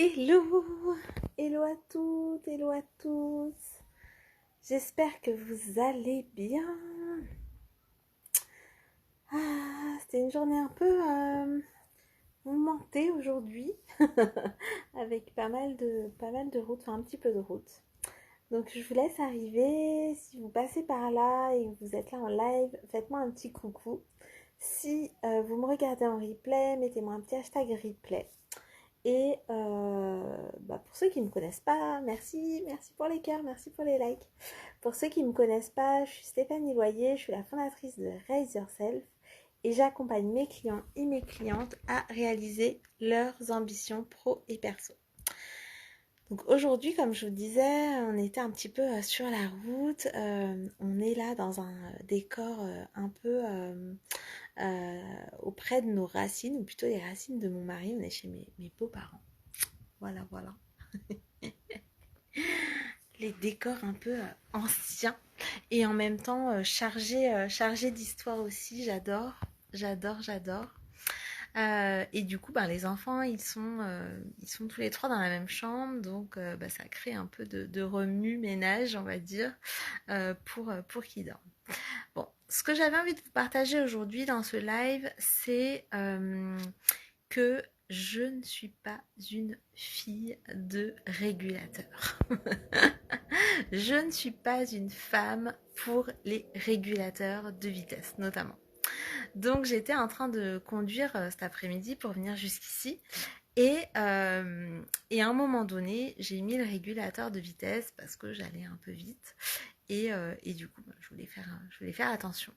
Hello, hello à toutes, hello à tous. J'espère que vous allez bien. C'était une journée un peu mouvementée aujourd'hui, avec pas mal de route, enfin un petit peu de route. Donc je vous laisse arriver. Si vous passez par là et que vous êtes là en live, faites-moi un petit coucou. Si vous me regardez en replay, mettez-moi un petit hashtag replay. Et pour ceux qui ne me connaissent pas, merci pour les cœurs, merci pour les likes. Pour ceux qui ne me connaissent pas, je suis Stéphanie Loyer, je suis la fondatrice de Raise Yourself et j'accompagne mes clients et mes clientes à réaliser leurs ambitions pro et perso. Donc aujourd'hui, comme je vous disais, on était un petit peu sur la route, on est là dans un décor un peu auprès de nos racines, ou plutôt les racines de mon mari, on est chez mes beaux-parents. Voilà. Les décors un peu anciens et en même temps chargés d'histoire aussi. J'adore. Et du coup, les enfants, ils sont tous les trois dans la même chambre, donc ça crée un peu de remue-ménage, on va dire, pour qu'ils dorment. Bon, ce que j'avais envie de vous partager aujourd'hui dans ce live, c'est que je ne suis pas une fille de régulateur. Je ne suis pas une femme pour les régulateurs de vitesse, notamment. Donc j'étais en train de conduire cet après-midi pour venir jusqu'ici. Et à un moment donné, j'ai mis le régulateur de vitesse parce que j'allais un peu vite. Et du coup, je voulais faire attention.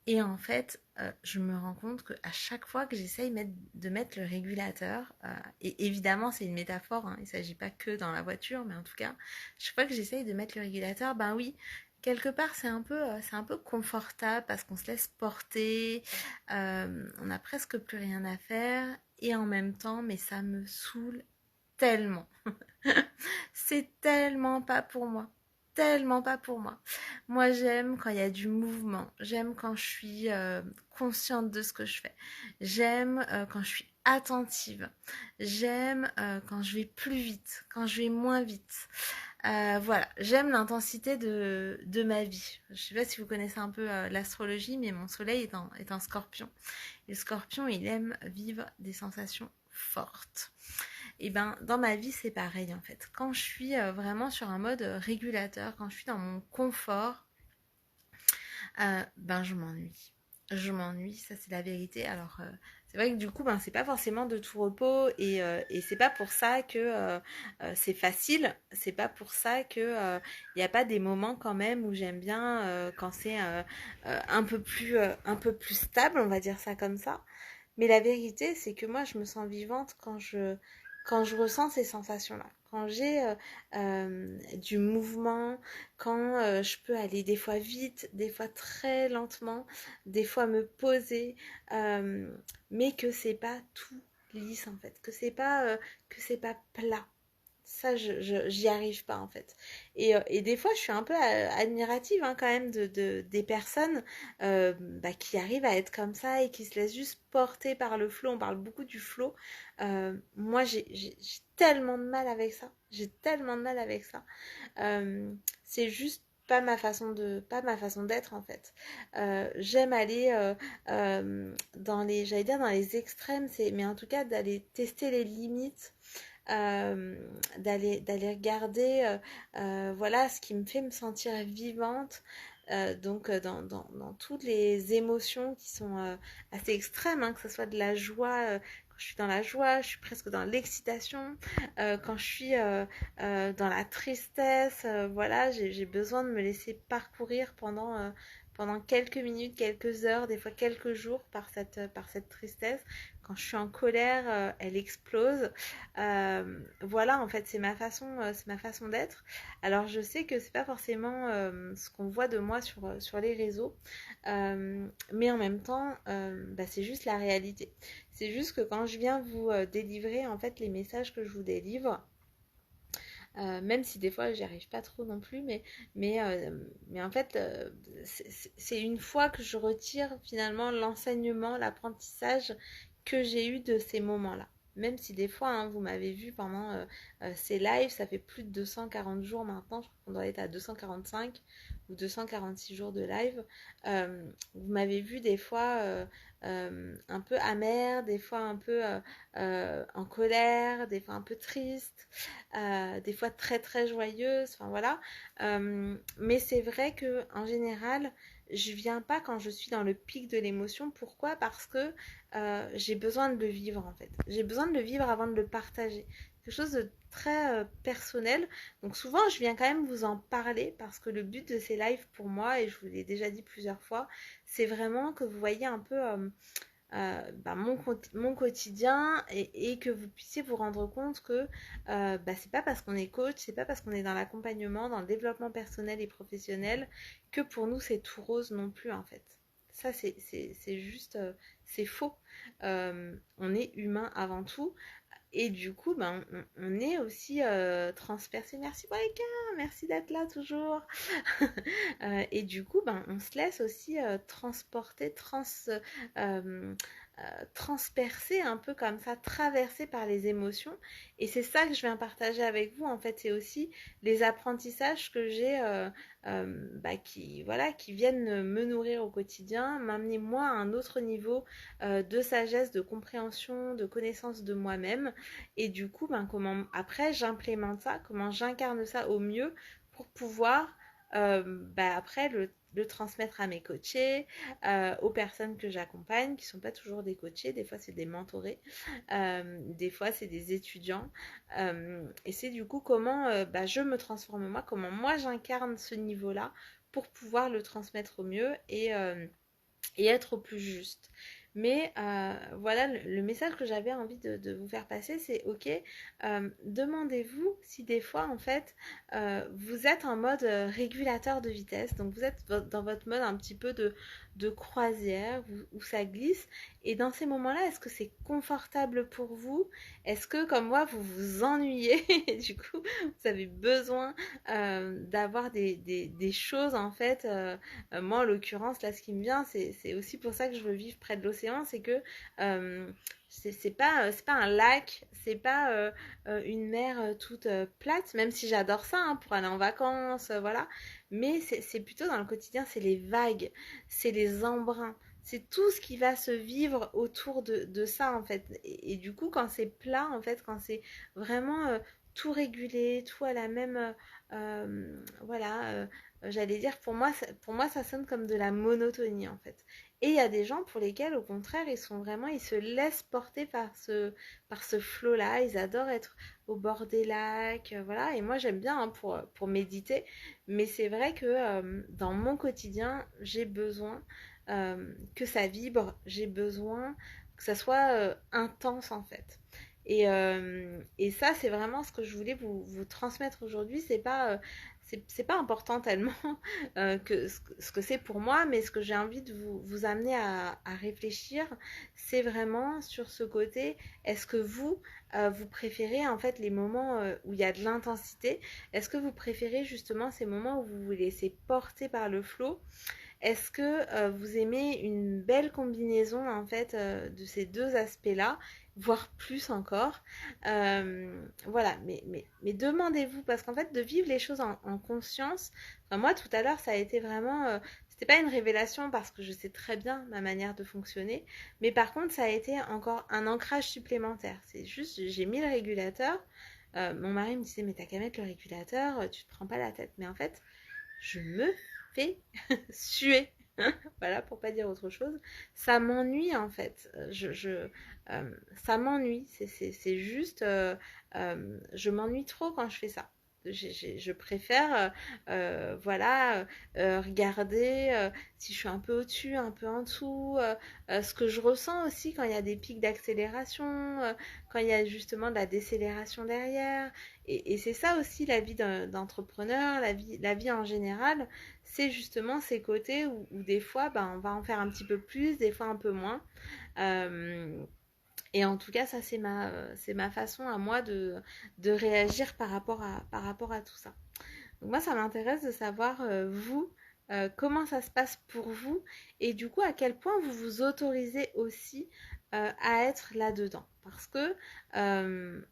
Et en fait, je me rends compte qu'à chaque fois que j'essaye de mettre le régulateur, et évidemment c'est une métaphore, hein, il ne s'agit pas que dans la voiture, mais en tout cas, chaque fois que j'essaye de mettre le régulateur, oui, quelque part c'est un peu confortable parce qu'on se laisse porter, on n'a presque plus rien à faire, et en même temps, mais ça me saoule tellement. C'est tellement pas pour moi. Tellement pas pour moi. Moi, j'aime quand il y a du mouvement. J'aime quand je suis consciente de ce que je fais. J'aime quand je suis attentive. J'aime quand je vais plus vite, quand je vais moins vite. Voilà, j'aime l'intensité de ma vie. Je ne sais pas si vous connaissez un peu l'astrologie, mais mon soleil est un scorpion. Et le scorpion, il aime vivre des sensations fortes. Et dans ma vie, c'est pareil en fait. Quand je suis vraiment sur un mode régulateur, quand je suis dans mon confort, je m'ennuie. Je m'ennuie, ça c'est la vérité. Alors, c'est vrai que du coup, c'est pas forcément de tout repos et c'est pas pour ça que c'est facile. C'est pas pour ça que il n'y a pas des moments quand même où j'aime bien quand c'est un peu plus stable, on va dire ça comme ça. Mais la vérité, c'est que moi, je me sens vivante quand je ressens ces sensations-là. Quand j'ai du mouvement, quand je peux aller des fois vite, des fois très lentement, des fois me poser, mais que c'est pas tout lisse en fait, que c'est pas plat. Ça, j'y arrive pas en fait. Et des fois, je suis un peu admirative quand même des personnes qui arrivent à être comme ça et qui se laissent juste porter par le flot. On parle beaucoup du flot. Moi, j'ai tellement de mal avec ça. J'ai tellement de mal avec ça. C'est juste pas ma façon d'être en fait. J'aime aller dans les extrêmes, mais en tout cas d'aller tester les limites, d'aller regarder voilà ce qui me fait me sentir vivante, donc dans toutes les émotions qui sont assez extrêmes, que ce soit de la joie, quand je suis dans la joie, je suis presque dans l'excitation, quand je suis dans la tristesse, voilà, j'ai besoin de me laisser parcourir pendant quelques minutes, quelques heures, des fois quelques jours par cette tristesse. Quand je suis en colère, elle explose. Voilà, en fait, c'est ma façon d'être. Alors, je sais que c'est pas forcément ce qu'on voit de moi sur les réseaux, mais en même temps, c'est juste la réalité. C'est juste que quand je viens vous délivrer en fait les messages que je vous délivre, même si des fois j'y arrive pas trop non plus, mais en fait c'est une fois que je retire finalement l'enseignement, l'apprentissage que j'ai eu de ces moments-là. même si des fois, hein, vous m'avez vu pendant ces lives, ça fait plus de 240 jours maintenant, je crois qu'on doit être à 245 ou 246 jours de live. Vous m'avez vu des fois un peu amère, des fois un peu en colère, des fois un peu triste, des fois très très joyeuse, enfin voilà. Mais c'est vrai que en général, je viens pas quand je suis dans le pic de l'émotion. Pourquoi? Parce que j'ai besoin de le vivre en fait. J'ai besoin de le vivre avant de le partager. Quelque chose de très personnel. Donc souvent, je viens quand même vous en parler parce que le but de ces lives pour moi, et je vous l'ai déjà dit plusieurs fois, c'est vraiment que vous voyez un peu mon quotidien et que vous puissiez vous rendre compte que c'est pas parce qu'on est coach, c'est pas parce qu'on est dans l'accompagnement, dans le développement personnel et professionnel que pour nous c'est tout rose non plus en fait. Ça c'est juste, c'est faux. On est humain avant tout et du coup, on est aussi transpercé. Merci pour les cœurs, merci d'être là toujours. Et du coup, on se laisse aussi transporter, euh, transpercer un peu comme ça, traverser par les émotions. Et c'est ça que je viens partager avec vous. En fait, c'est aussi les apprentissages que j'ai qui viennent me nourrir au quotidien, m'amener moi à un autre niveau de sagesse, de compréhension, de connaissance de moi-même. Et du coup, comment après j'implémente ça, comment j'incarne ça au mieux pour pouvoir après le transmettre à mes coachés, aux personnes que j'accompagne, qui ne sont pas toujours des coachés, des fois c'est des mentorés, des fois c'est des étudiants. Et c'est du coup comment je me transforme moi, comment moi j'incarne ce niveau-là pour pouvoir le transmettre au mieux et être au plus juste. Mais voilà, le message que j'avais envie de vous faire passer, c'est ok, demandez-vous si des fois, en fait, vous êtes en mode régulateur de vitesse, donc vous êtes dans votre mode un petit peu de croisière où ça glisse, et dans ces moments-là, est-ce que c'est confortable pour vous? Est-ce que, comme moi, vous vous ennuyez et du coup, vous avez besoin d'avoir des choses, en fait, moi, en l'occurrence, là, ce qui me vient, c'est aussi pour ça que je veux vivre près de l'océan, c'est que euh, c'est pas un lac, c'est pas une mer toute plate, même si j'adore ça hein, pour aller en vacances, voilà. Mais c'est plutôt dans le quotidien, c'est les vagues, c'est les embruns. C'est tout ce qui va se vivre autour de ça, en fait. Et du coup, quand c'est plat, en fait, quand c'est vraiment tout régulé, tout à la même... voilà, j'allais dire, pour moi, ça sonne comme de la monotonie en fait. Et il y a des gens pour lesquels, au contraire, ils se laissent porter par ce flot-là. Ils adorent être au bord des lacs, voilà. Et moi, j'aime bien hein, pour méditer. Mais c'est vrai que dans mon quotidien, j'ai besoin que ça vibre. J'ai besoin que ça soit intense en fait. Et ça, c'est vraiment ce que je voulais vous transmettre aujourd'hui. C'est pas important tellement que ce que c'est pour moi, mais ce que j'ai envie de vous amener à réfléchir, c'est vraiment sur ce côté, est-ce que vous préférez en fait les moments où il y a de l'intensité? Est-ce que vous préférez justement ces moments où vous vous laissez porter par le flot? Est-ce que vous aimez une belle combinaison en fait de ces deux aspects-là, voire plus encore voilà, mais demandez-vous, parce qu'en fait, de vivre les choses en conscience, enfin, moi tout à l'heure, ça a été vraiment, c'était pas une révélation parce que je sais très bien ma manière de fonctionner, mais par contre, ça a été encore un ancrage supplémentaire. C'est juste, j'ai mis le régulateur. Mon mari me disait, mais t'as qu'à mettre le régulateur, tu te prends pas la tête. Mais en fait, je me fais suer. Voilà, pour pas dire autre chose. Ça m'ennuie en fait. Ça m'ennuie. C'est juste, je m'ennuie trop quand je fais ça. Je préfère, voilà, regarder si je suis un peu au-dessus, un peu en dessous, ce que je ressens aussi quand il y a des pics d'accélération, quand il y a justement de la décélération derrière. Et c'est ça aussi la vie d'entrepreneur, la vie en général, c'est justement ces côtés où des fois, on va en faire un petit peu plus, des fois un peu moins. Euh, et en tout cas, ça, c'est ma façon à moi de réagir par rapport à tout ça. Donc moi, ça m'intéresse de savoir, vous, comment ça se passe pour vous et du coup, à quel point vous vous autorisez aussi à être là-dedans. Parce que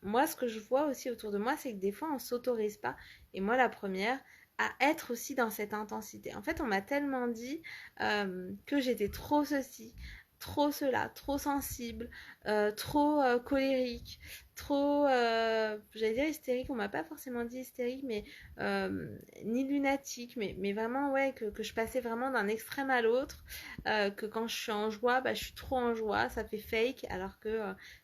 moi, ce que je vois aussi autour de moi, c'est que des fois, on ne s'autorise pas, et moi la première, à être aussi dans cette intensité. En fait, on m'a tellement dit que j'étais trop ceci, trop cela, trop sensible, trop colérique, trop, j'allais dire hystérique, on m'a pas forcément dit hystérique, mais ni lunatique, mais vraiment, ouais, que je passais vraiment d'un extrême à l'autre, que quand je suis en joie, bah, je suis trop en joie, ça fait fake, alors que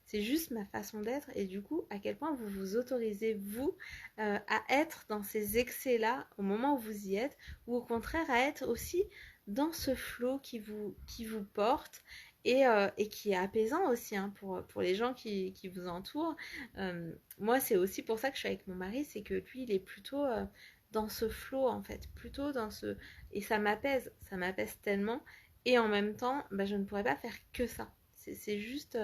c'est juste ma façon d'être. Et du coup, à quel point vous vous autorisez, vous, à être dans ces excès-là au moment où vous y êtes, ou au contraire à être aussi dans ce flow qui vous porte et qui est apaisant aussi hein, pour les gens qui vous entourent. Moi, c'est aussi pour ça que je suis avec mon mari, c'est que lui, il est plutôt dans ce flow en fait, plutôt dans ce... Et ça m'apaise tellement. Et en même temps, bah, je ne pourrais pas faire que ça. C'est juste...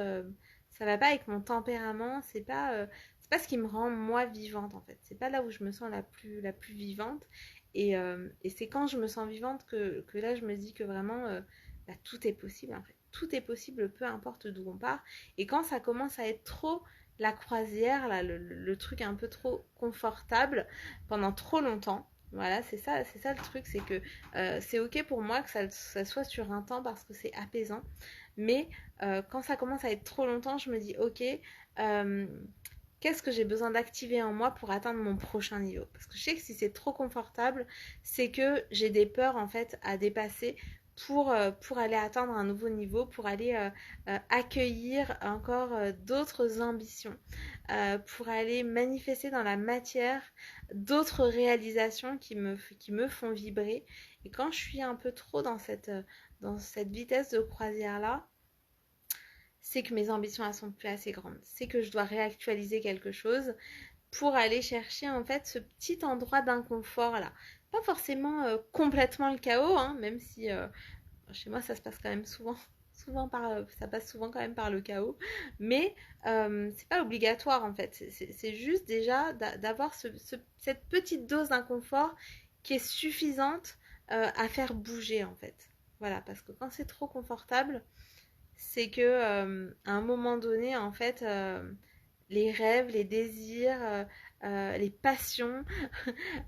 ça va pas avec mon tempérament, c'est pas ce qui me rend moi vivante en fait. C'est pas là où je me sens la plus vivante. Et c'est quand je me sens vivante que là je me dis que vraiment bah, tout est possible en fait. Tout est possible, peu importe d'où on part. Et quand ça commence à être trop la croisière, là, le truc un peu trop confortable pendant trop longtemps, voilà, c'est ça le truc, c'est que c'est ok pour moi que ça soit sur un temps parce que c'est apaisant. Mais quand ça commence à être trop longtemps, je me dis ok, euh, qu'est-ce que j'ai besoin d'activer en moi pour atteindre mon prochain niveau? Parce que je sais que si c'est trop confortable, c'est que j'ai des peurs en fait à dépasser pour aller atteindre un nouveau niveau, pour aller accueillir encore d'autres ambitions, pour aller manifester dans la matière d'autres réalisations qui me font vibrer. Et quand je suis un peu trop dans cette vitesse de croisière-là, c'est que mes ambitions elles sont plus assez grandes. C'est que je dois réactualiser quelque chose pour aller chercher en fait ce petit endroit d'inconfort là. Pas forcément complètement le chaos, hein, même si chez moi ça se passe quand même souvent. Ça passe souvent quand même par le chaos, mais c'est pas obligatoire en fait. C'est juste déjà d'avoir cette petite dose d'inconfort qui est suffisante à faire bouger en fait. Voilà, parce que quand c'est trop confortable, c'est que à un moment donné, en fait, les rêves, les désirs, les passions,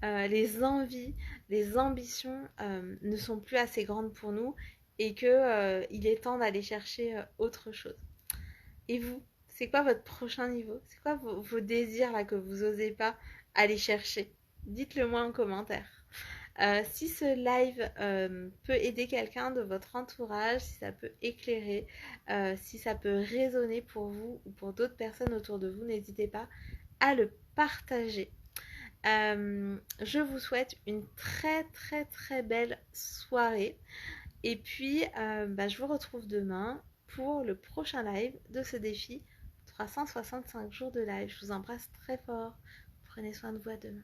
les envies, les ambitions ne sont plus assez grandes pour nous et que il est temps d'aller chercher autre chose. Et vous, c'est quoi votre prochain niveau? C'est quoi vos désirs là que vous osez pas aller chercher? Dites-le moi en commentaire. Si ce live peut aider quelqu'un de votre entourage, si ça peut éclairer, si ça peut résonner pour vous ou pour d'autres personnes autour de vous, n'hésitez pas à le partager. Je vous souhaite une très très très belle soirée. Et puis, bah, je vous retrouve demain pour le prochain live de ce défi 365 jours de live. Je vous embrasse très fort. Prenez soin de vous à demain.